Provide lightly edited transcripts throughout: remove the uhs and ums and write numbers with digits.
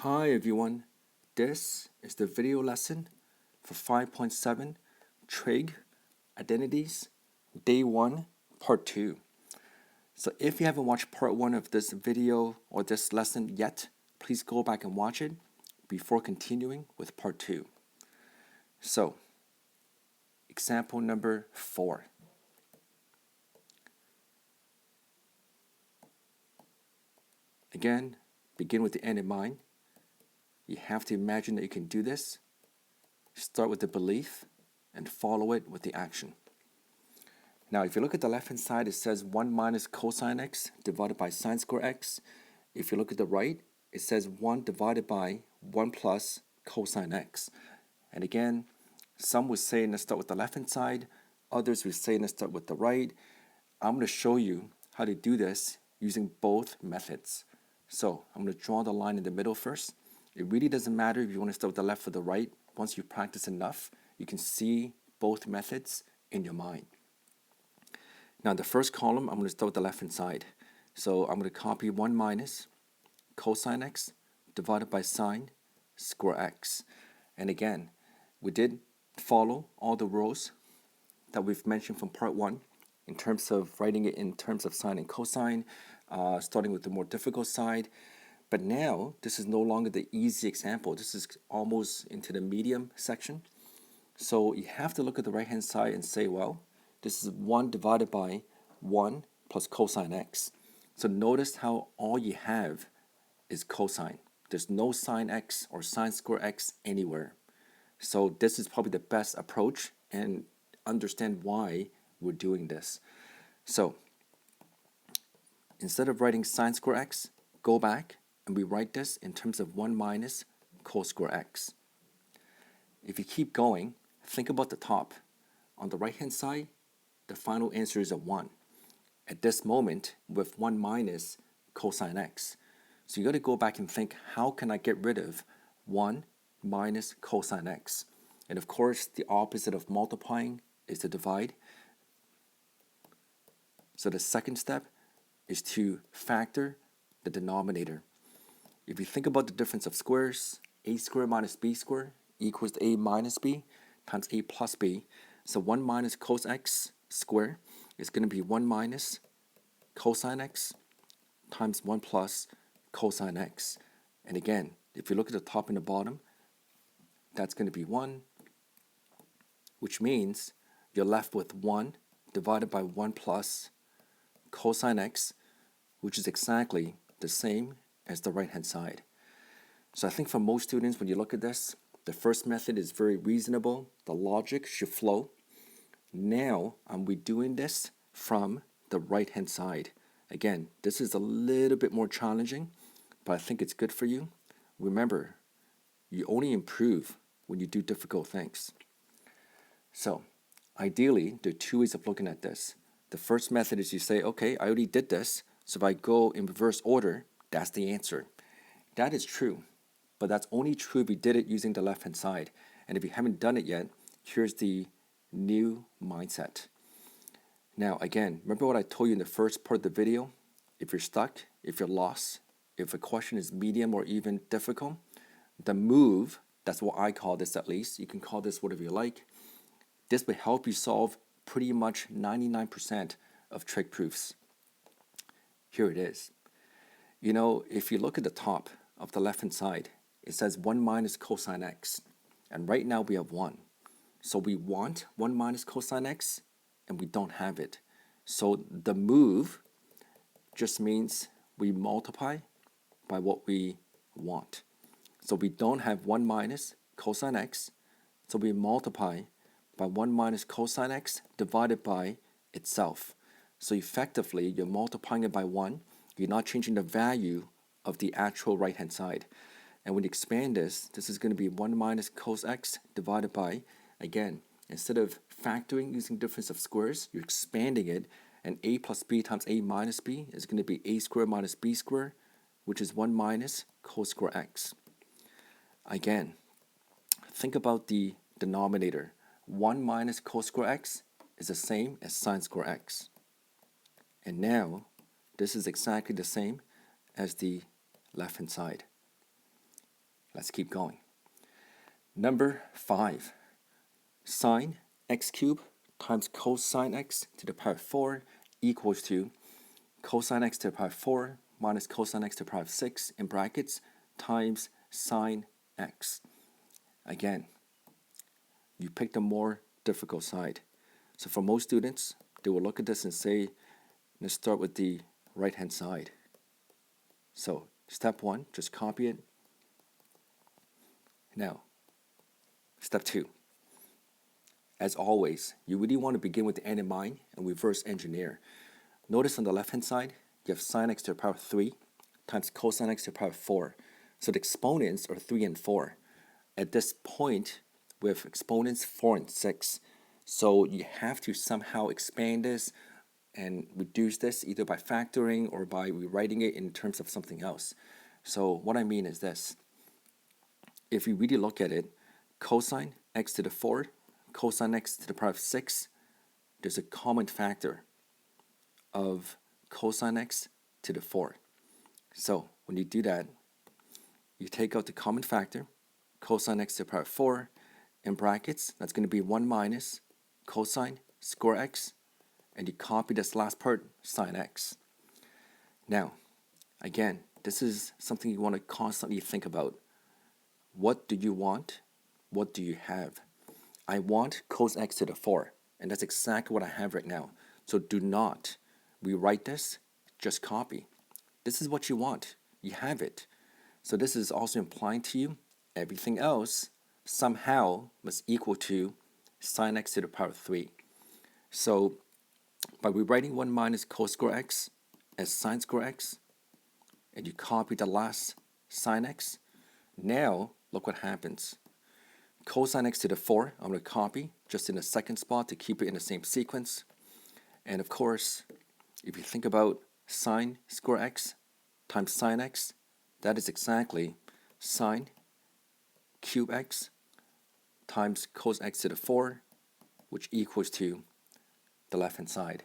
Hi everyone, this is the video lesson for 5.7 Trig, Identities, Day 1, Part 2. So if you haven't watched Part 1 of this video or this lesson yet, please go back and watch it before continuing with Part 2. So, example number 4. Again, begin with the end in mind. You have to imagine that you can do this. Start with the belief and follow it with the action. Now, if you look at the left-hand side, it says 1 minus cosine x divided by sine square x. If you look at the right, it says 1 divided by 1 plus cosine x. And again, some would say let's start with the left-hand side. Others would say let's start with the right. I'm going to show you how to do this using both methods. So I'm going to draw the line in the middle first. It really doesn't matter if you want to start with the left or the right. Once you practice enough, you can see both methods in your mind. Now, the first column, I'm going to start with the left-hand side. So I'm going to copy 1 minus cosine x divided by sine square x. And again, we did follow all the rules that we've mentioned from part 1 in terms of writing it in terms of sine and cosine, starting with the more difficult side. But now, this is no longer the easy example. This is almost into the medium section. So you have to look at the right-hand side and say, well, this is 1 divided by 1 plus cosine x. So notice how all you have is cosine. There's no sine x or sine square x anywhere. So this is probably the best approach, and understand why we're doing this. So instead of writing sine square x, go back and we write this in terms of 1 minus cos square x. If you keep going, think about the top. On the right-hand side, the final answer is a 1. At this moment, with 1 minus cosine x. So you got to go back and think, how can I get rid of 1 minus cosine x? And of course, the opposite of multiplying is to divide. So the second step is to factor the denominator. If you think about the difference of squares, a squared minus b squared equals a minus b times a plus b. So 1 minus cos x squared is going to be 1 minus cosine x times 1 plus cosine x. And again, if you look at the top and the bottom, that's going to be 1, which means you're left with 1 divided by 1 plus cosine x, which is exactly the same as the right-hand side. So I think for most students, when you look at this, the first method is very reasonable. The logic should flow. Now, I'm redoing this from the right-hand side. Again, this is a little bit more challenging, but I think it's good for you. Remember, you only improve when you do difficult things. So, ideally, there are 2 ways of looking at this. The first method is you say, okay, I already did this, so if I go in reverse order, that's the answer. That is true, but that's only true if you did it using the left-hand side. And if you haven't done it yet, here's the new mindset. Now, again, remember what I told you in the first part of the video? If you're stuck, if you're lost, if a question is medium or even difficult, the move, that's what I call this at least, you can call this whatever you like, this will help you solve pretty much 99% of trig proofs. Here it is. You know, if you look at the top of the left-hand side, it says 1 minus cosine x. And right now we have 1. So we want 1 minus cosine x, and we don't have it. So the move just means we multiply by what we want. So we don't have 1 minus cosine x, so we multiply by 1 minus cosine x divided by itself. So effectively, you're multiplying it by 1. You're not changing the value of the actual right-hand side. And when you expand this, this is going to be 1 minus cos x divided by, again, instead of factoring using difference of squares, you're expanding it, and a plus b times a minus b is going to be a squared minus b squared, which is 1 minus cos square x. Again, think about the denominator. 1 minus cos square x is the same as sine square x. And now, this is exactly the same as the left-hand side. Let's keep going. Number 5, sine x cubed times cosine x to the power 4 equals to cosine x to the power 4 minus cosine x to the power 6 in brackets times sine x. Again, you pick the more difficult side. So for most students, they will look at this and say, let's start with the right-hand side. So step 1, just copy it. Now, step 2. As always, you really want to begin with the end in mind and reverse engineer. Notice on the left-hand side, you have sine x to the power 3 times cosine x to the power 4. So the exponents are 3 and 4. At this point, we have exponents 4 and 6. So you have to somehow expand this and reduce this either by factoring or by rewriting it in terms of something else. So what I mean is this. If you really look at it, cosine x to the 4, cosine x to the power of 6, there's a common factor of cosine x to the 4. So when you do that, you take out the common factor, cosine x to the power of 4, in brackets, that's going to be 1 minus cosine square x, and you copy this last part, sine x. Now, again, this is something you want to constantly think about. What do you want? What do you have? I want cos x to the 4, and that's exactly what I have right now. So do not rewrite this, just copy. This is what you want. You have it. So this is also implying to you everything else somehow must equal to sine x to the power 3. So by rewriting 1 minus cos square x as sine square x, and you copy the last sine x, now look what happens. Cosine x to the 4, I'm going to copy just in the second spot to keep it in the same sequence. And of course, if you think about sine square x times sine x, that is exactly sine cube x times cos x to the 4, which equals to the left-hand side.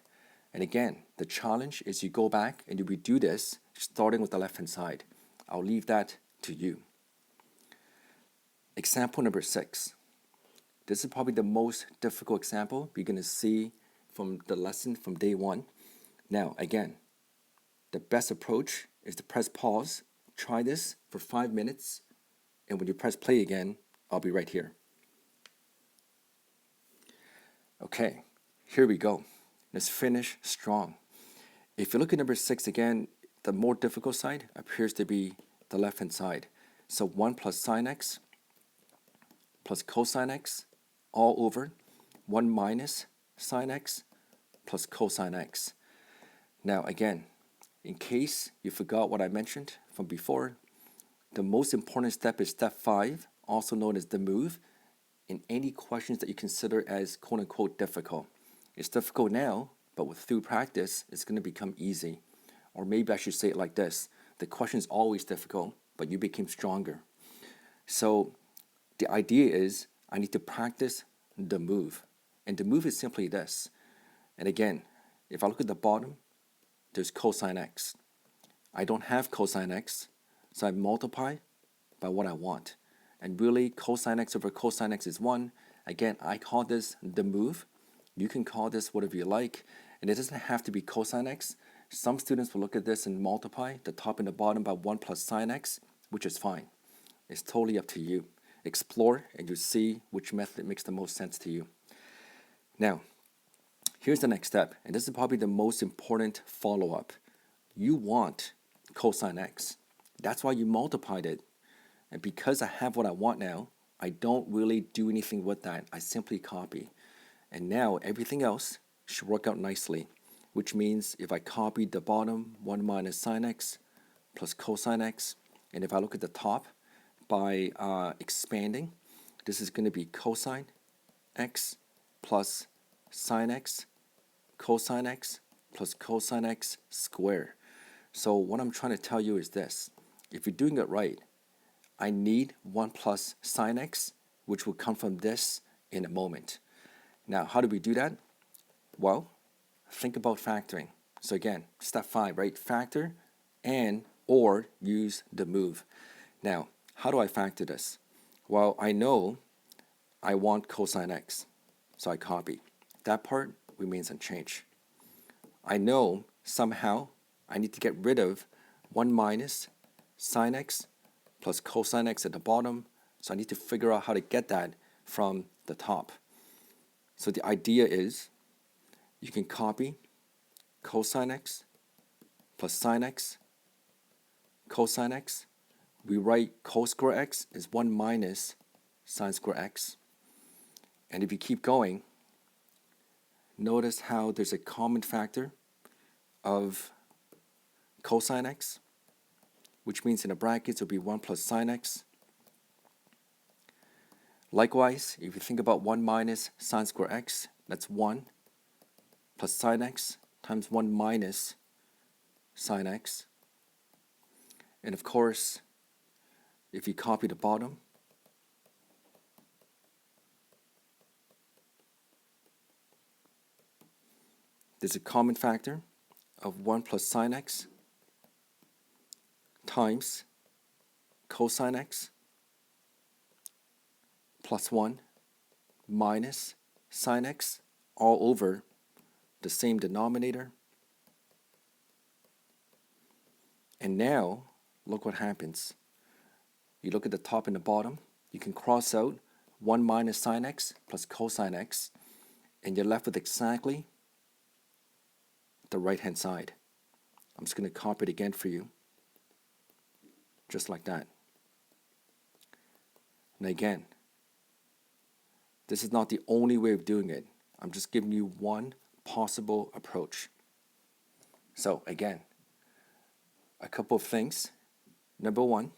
And again, the challenge is you go back and you redo this starting with the left-hand side. I'll leave that to you. Example number 6. This is probably the most difficult example you're going to see from the lesson from day 1. Now, again, the best approach is to press pause, try this for 5 minutes, and when you press play again, I'll be right here. Okay, here we go. Let's finish strong. If you look at number 6 again, the more difficult side appears to be the left-hand side. So 1 plus sine x plus cosine x all over 1 minus sine x plus cosine x. Now again, in case you forgot what I mentioned from before, the most important step is step 5, also known as the move, in any questions that you consider as quote-unquote difficult. It's difficult now, but through practice, it's going to become easy. Or maybe I should say it like this. The question is always difficult, but you became stronger. So the idea is I need to practice the move. And the move is simply this. And again, if I look at the bottom, there's cosine x. I don't have cosine x, so I multiply by what I want. And really, cosine x over cosine x is 1. Again, I call this the move. You can call this whatever you like. And it doesn't have to be cosine x. Some students will look at this and multiply the top and the bottom by 1 plus sine x, which is fine. It's totally up to you. Explore and you see which method makes the most sense to you. Now, here's the next step, and this is probably the most important follow-up. You want cosine x. That's why you multiplied it. And because I have what I want now, I don't really do anything with that. I simply copy. And now everything else should work out nicely, which means if I copy the bottom, 1 minus sine x plus cosine x, and if I look at the top by expanding, this is going to be cosine x plus sine x, cosine x plus cosine x squared. So what I'm trying to tell you is this. If you're doing it right, I need 1 plus sine x, which will come from this in a moment. Now, how do we do that? Well, think about factoring. So again, step 5, right? Factor and or use the move. Now, How do I factor this? Well, I know I want cosine x, so I copy. That part remains unchanged. I know somehow I need to get rid of 1 minus sine x plus cosine x at the bottom, so I need to figure out how to get that from the top. So the idea is you can copy cosine x plus sine x, cosine x. We write cos square x is 1 minus sine square x. And if you keep going, notice how there's a common factor of cosine x, which means in the brackets it will be 1 plus sine x. Likewise, if you think about 1 minus sine square x, that's 1 plus sine x times 1 minus sine x. And of course, if you copy the bottom, there's a common factor of 1 plus sine x times cosine x plus 1 minus sine x all over the same denominator. And now, look what happens. You look at the top and the bottom, you can cross out 1 minus sine x plus cosine x, and you're left with exactly the right-hand side. I'm just going to copy it again for you, just like that. And again, this is not the only way of doing it. I'm just giving you one possible approach. So again, a couple of things. Number one,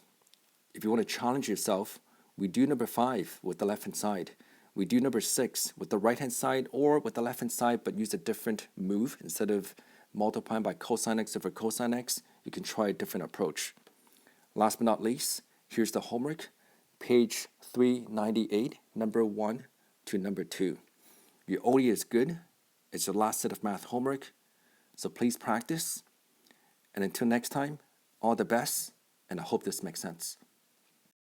if you want to challenge yourself, we do number 5 with the left-hand side. We do number 6 with the right-hand side or with the left-hand side, but use a different move. Instead of multiplying by cosine x over cosine x, you can try a different approach. Last but not least, here's the homework. Page 398, number 1 to number 2. Your OE is good. It's your last set of math homework. So please practice. And until next time, all the best, and I hope this makes sense.